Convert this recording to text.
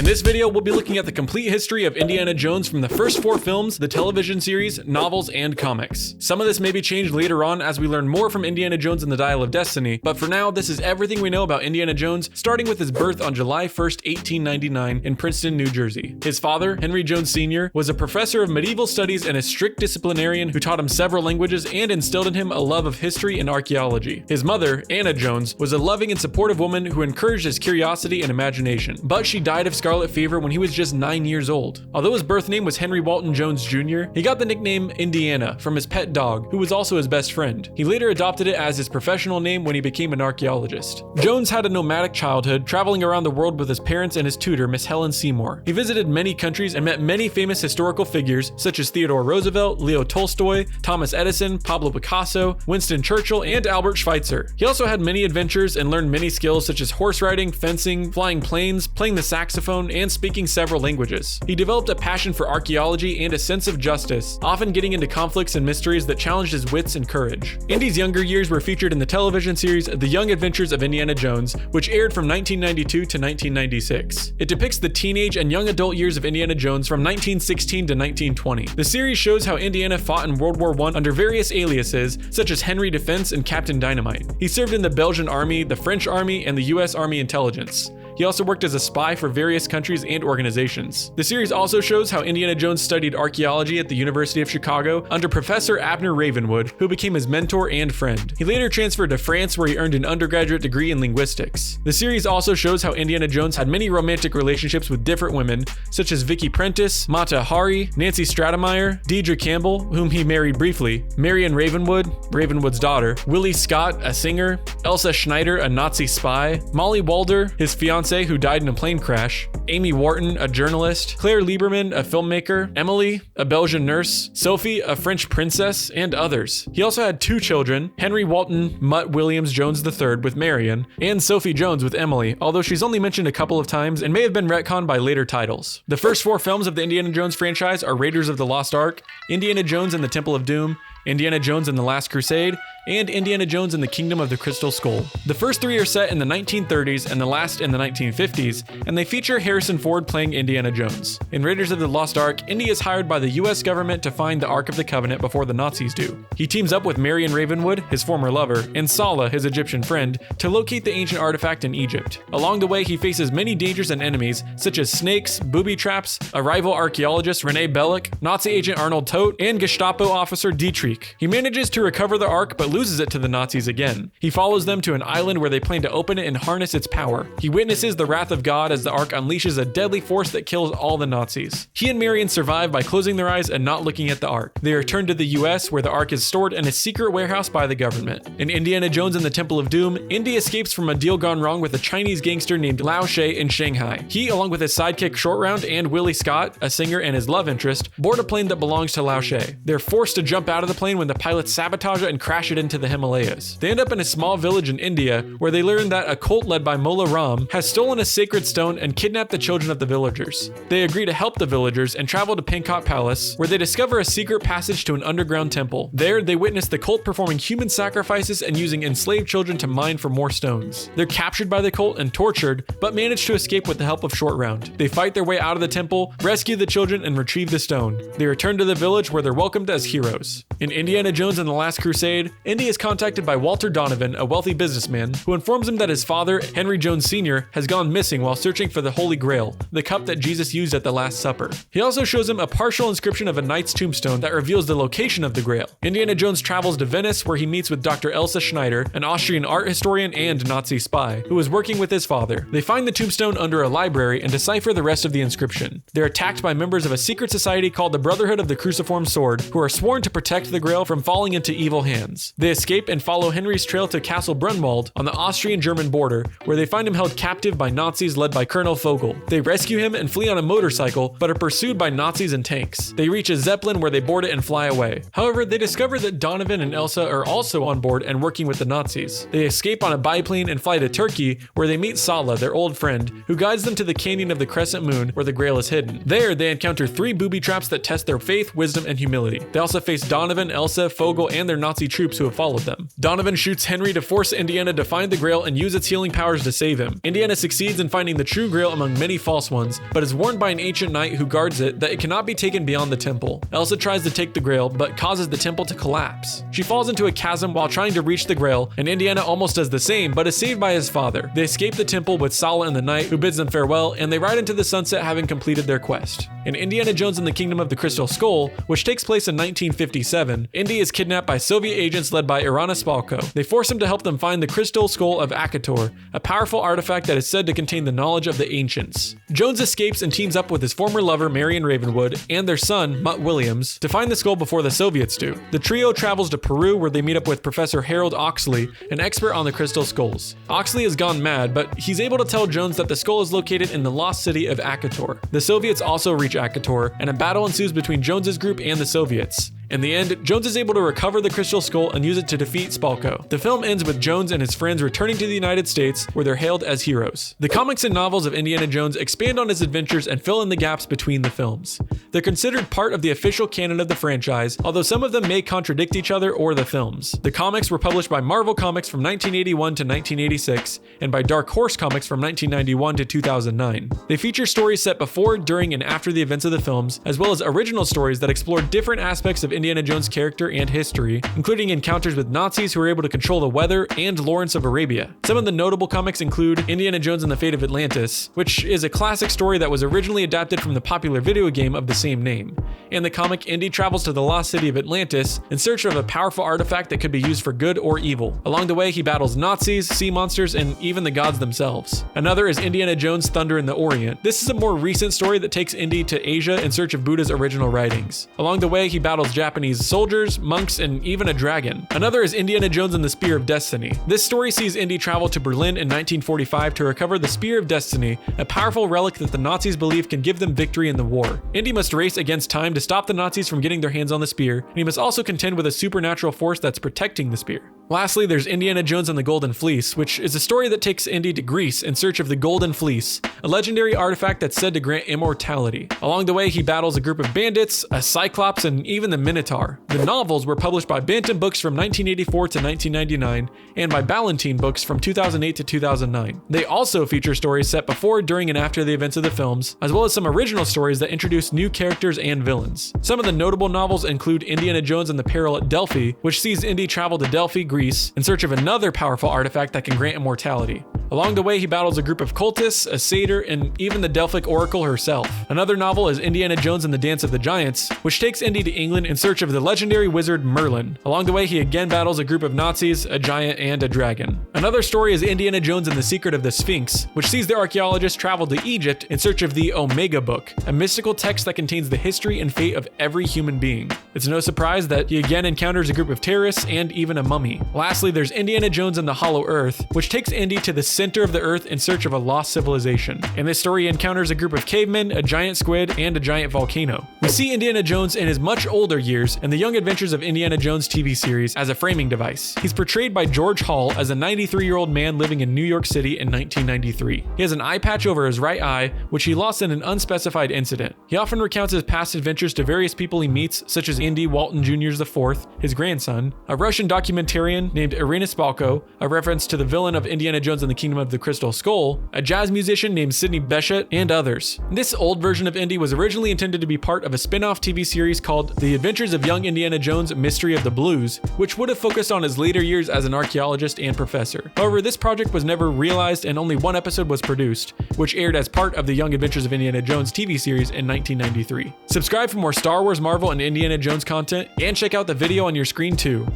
this video, we'll be looking at the complete history of Indiana Jones from the first 4 films, the television series, novels, and comics. Some of this may be changed later on as we learn more from Indiana Jones and the Dial of Destiny, but for now, this is everything we know about Indiana Jones, starting with his birth on July 1st, 1899 in Princeton, New Jersey. His father, Henry Jones Sr., was a professor of medieval studies and a strict disciplinarian who taught him several languages and instilled in him a love of history and archaeology. His mother, Anna Jones, was a loving and supportive woman who encouraged his curiosity and imagination, but she died of scarlet fever when he was just 9 years old. Although his birth name was Henry Walton Jones Jr., he got the nickname Indiana from his pet dog, who was also his best friend. He later adopted it as his professional name when he became an archaeologist. Jones had a nomadic childhood, traveling around the world with his parents and his tutor, Miss Helen Seymour. He visited many countries and met many famous historical figures such as Theodore Roosevelt, Leo Tolstoy, Thomas Edison, Pablo Picasso, Winston Churchill, and Albert Schweitzer. He also had many adventures and learned many skills such as horse riding, fencing, flying planes, playing the saxophone, and speaking several languages. He developed a passion for archaeology and a sense of justice, often getting into conflicts and mysteries that challenged his wits and courage. Indy's younger years were featured in the television series The Young Adventures of Indiana Jones, which aired from 1992 to 1996. It depicts the teenage and young adult years of Indiana Jones from 1916 to 1920. The series shows how Indiana fought in World War I under various aliases, such as Henry Defense and Captain Dynamite. He served in the Belgian Army, the French Army, and the US Army Intelligence. He also worked as a spy for various countries and organizations. The series also shows how Indiana Jones studied archaeology at the University of Chicago under Professor Abner Ravenwood, who became his mentor and friend. He later transferred to France, where he earned an undergraduate degree in linguistics. The series also shows how Indiana Jones had many romantic relationships with different women, such as Vicky Prentice, Mata Hari, Nancy Stratemeyer, Deidre Campbell, whom he married briefly, Marion Ravenwood, Ravenwood's daughter, Willie Scott, a singer, Elsa Schneider, a Nazi spy, Molly Walder, his fiancée who died in a plane crash, Amy Wharton, a journalist, Claire Lieberman, a filmmaker, Emily, a Belgian nurse, Sophie, a French princess, and others. He also had 2 children, Henry Walton Mutt Williams Jones III with Marion, and Sophie Jones with Emily, although she's only mentioned a couple of times and may have been retconned by later titles. The first 4 films of the Indiana Jones franchise are Raiders of the Lost Ark, Indiana Jones and the Temple of Doom, Indiana Jones and the Last Crusade, and Indiana Jones and the Kingdom of the Crystal Skull. The first 3 are set in the 1930s and the last in the 1950s, and they feature Harrison Ford playing Indiana Jones. In Raiders of the Lost Ark, Indy is hired by the US government to find the Ark of the Covenant before the Nazis do. He teams up with Marion Ravenwood, his former lover, and Sallah, his Egyptian friend, to locate the ancient artifact in Egypt. Along the way, he faces many dangers and enemies, such as snakes, booby traps, a rival archaeologist Rene Bellick, Nazi agent Arnold Todt, and Gestapo officer Dietrich. He manages to recover the Ark, but loses it to the Nazis again. He follows them to an island where they plan to open it and harness its power. He witnesses the wrath of God as the Ark unleashes a deadly force that kills all the Nazis. He and Marion survive by closing their eyes and not looking at the Ark. They return to the US, where the Ark is stored in a secret warehouse by the government. In Indiana Jones and the Temple of Doom, Indy escapes from a deal gone wrong with a Chinese gangster named Lao She in Shanghai. He, along with his sidekick Short Round and Willie Scott, a singer and his love interest, board a plane that belongs to Lao She. They're forced to jump out of the plane when the pilots sabotage it and crash it into the Himalayas. They end up in a small village in India where they learn that a cult led by Mola Ram has stolen a sacred stone and kidnapped the children of the villagers. They agree to help the villagers and travel to Pankot Palace, where they discover a secret passage to an underground temple. There, they witness the cult performing human sacrifices and using enslaved children to mine for more stones. They're captured by the cult and tortured, but manage to escape with the help of Short Round. They fight their way out of the temple, rescue the children, and retrieve the stone. They return to the village where they're welcomed as heroes. In Indiana Jones and the Last Crusade, Indy is contacted by Walter Donovan, a wealthy businessman, who informs him that his father, Henry Jones Sr., has gone missing while searching for the Holy Grail, the cup that Jesus used at the Last Supper. He also shows him a partial inscription of a knight's tombstone that reveals the location of the Grail. Indiana Jones travels to Venice, where he meets with Dr. Elsa Schneider, an Austrian art historian and Nazi spy, who is working with his father. They find the tombstone under a library and decipher the rest of the inscription. They're attacked by members of a secret society called the Brotherhood of the Cruciform Sword, who are sworn to protect the Grail from falling into evil hands. They escape and follow Henry's trail to Castle Brunwald on the Austrian-German border, where they find him held captive by Nazis led by Colonel Vogel. They rescue him and flee on a motorcycle, but are pursued by Nazis and tanks. They reach a Zeppelin where they board it and fly away. However, they discover that Donovan and Elsa are also on board and working with the Nazis. They escape on a biplane and fly to Turkey, where they meet Sallah, their old friend, who guides them to the Canyon of the Crescent Moon, where the Grail is hidden. There, they encounter 3 booby traps that test their faith, wisdom, and humility. They also face Donovan Donovan, Elsa, Fogel, and their Nazi troops who have followed them. Donovan shoots Henry to force Indiana to find the Grail and use its healing powers to save him. Indiana succeeds in finding the true Grail among many false ones, but is warned by an ancient knight who guards it that it cannot be taken beyond the temple. Elsa tries to take the Grail, but causes the temple to collapse. She falls into a chasm while trying to reach the Grail, and Indiana almost does the same, but is saved by his father. They escape the temple with Sala and the knight, who bids them farewell, and they ride into the sunset having completed their quest. In Indiana Jones and the Kingdom of the Crystal Skull, which takes place in 1957, Indy is kidnapped by Soviet agents led by Irana Spalko. They force him to help them find the Crystal Skull of Akator, a powerful artifact that is said to contain the knowledge of the ancients. Jones escapes and teams up with his former lover Marion Ravenwood and their son, Mutt Williams, to find the skull before the Soviets do. The trio travels to Peru where they meet up with Professor Harold Oxley, an expert on the crystal skulls. Oxley has gone mad, but he's able to tell Jones that the skull is located in the lost city of Akator. The Soviets also reach Akator, and a battle ensues between Jones's group and the Soviets. In the end, Jones is able to recover the crystal skull and use it to defeat Spalko. The film ends with Jones and his friends returning to the United States, where they're hailed as heroes. The comics and novels of Indiana Jones expand on his adventures and fill in the gaps between the films. They're considered part of the official canon of the franchise, although some of them may contradict each other or the films. The comics were published by Marvel Comics from 1981 to 1986, and by Dark Horse Comics from 1991 to 2009. They feature stories set before, during, and after the events of the films, as well as original stories that explore different aspects of Indiana Jones' character and history, including encounters with Nazis who were able to control the weather and Lawrence of Arabia. Some of the notable comics include Indiana Jones and the Fate of Atlantis, which is a classic story that was originally adapted from the popular video game of the same name, and the comic Indy travels to the lost city of Atlantis in search of a powerful artifact that could be used for good or evil. Along the way, he battles Nazis, sea monsters, and even the gods themselves. Another is Indiana Jones' Thunder in the Orient. This is a more recent story that takes Indy to Asia in search of Buddha's original writings. Along the way, he battles Japanese soldiers, monks, and even a dragon. Another is Indiana Jones and the Spear of Destiny. This story sees Indy travel to Berlin in 1945 to recover the Spear of Destiny, a powerful relic that the Nazis believe can give them victory in the war. Indy must race against time to stop the Nazis from getting their hands on the spear, and he must also contend with a supernatural force that's protecting the spear. Lastly, there's Indiana Jones and the Golden Fleece, which is a story that takes Indy to Greece in search of the Golden Fleece, a legendary artifact that's said to grant immortality. Along the way, he battles a group of bandits, a cyclops, and even the Minotaur. The novels were published by Bantam Books from 1984 to 1999, and by Ballantine Books from 2008 to 2009. They also feature stories set before, during, and after the events of the films, as well as some original stories that introduce new characters and villains. Some of the notable novels include Indiana Jones and the Peril at Delphi, which sees Indy travel to Delphi, Greece, in search of another powerful artifact that can grant immortality. Along the way, he battles a group of cultists, a satyr, and even the Delphic Oracle herself. Another novel is Indiana Jones and the Dance of the Giants, which takes Indy to England in search of the legendary wizard Merlin. Along the way, he again battles a group of Nazis, a giant, and a dragon. Another story is Indiana Jones and the Secret of the Sphinx, which sees the archaeologist travel to Egypt in search of the Omega Book, a mystical text that contains the history and fate of every human being. It's no surprise that he again encounters a group of terrorists and even a mummy. Lastly, there's Indiana Jones and the Hollow Earth, which takes Indy to the center of the Earth in search of a lost civilization. In this story, he encounters a group of cavemen, a giant squid, and a giant volcano. We see Indiana Jones in his much older years in the Young Adventures of Indiana Jones TV series as a framing device. He's portrayed by George Hall as a 93-year-old man living in New York City in 1993. He has an eye patch over his right eye, which he lost in an unspecified incident. He often recounts his past adventures to various people he meets, such as Indy Walton Jr. IV, his grandson, a Russian documentarian named Irina Spalko, a reference to the villain of Indiana Jones and the Kingdom of the Crystal Skull, a jazz musician named Sidney Bechet, and others. This old version of Indy was originally intended to be part of a spin-off TV series called The Adventures of Young Indiana Jones: Mystery of the Blues, which would have focused on his later years as an archaeologist and professor. However, this project was never realized and only one episode was produced, which aired as part of the Young Adventures of Indiana Jones TV series in 1993. Subscribe for more Star Wars, Marvel, and Indiana Jones content, and check out the video on your screen too.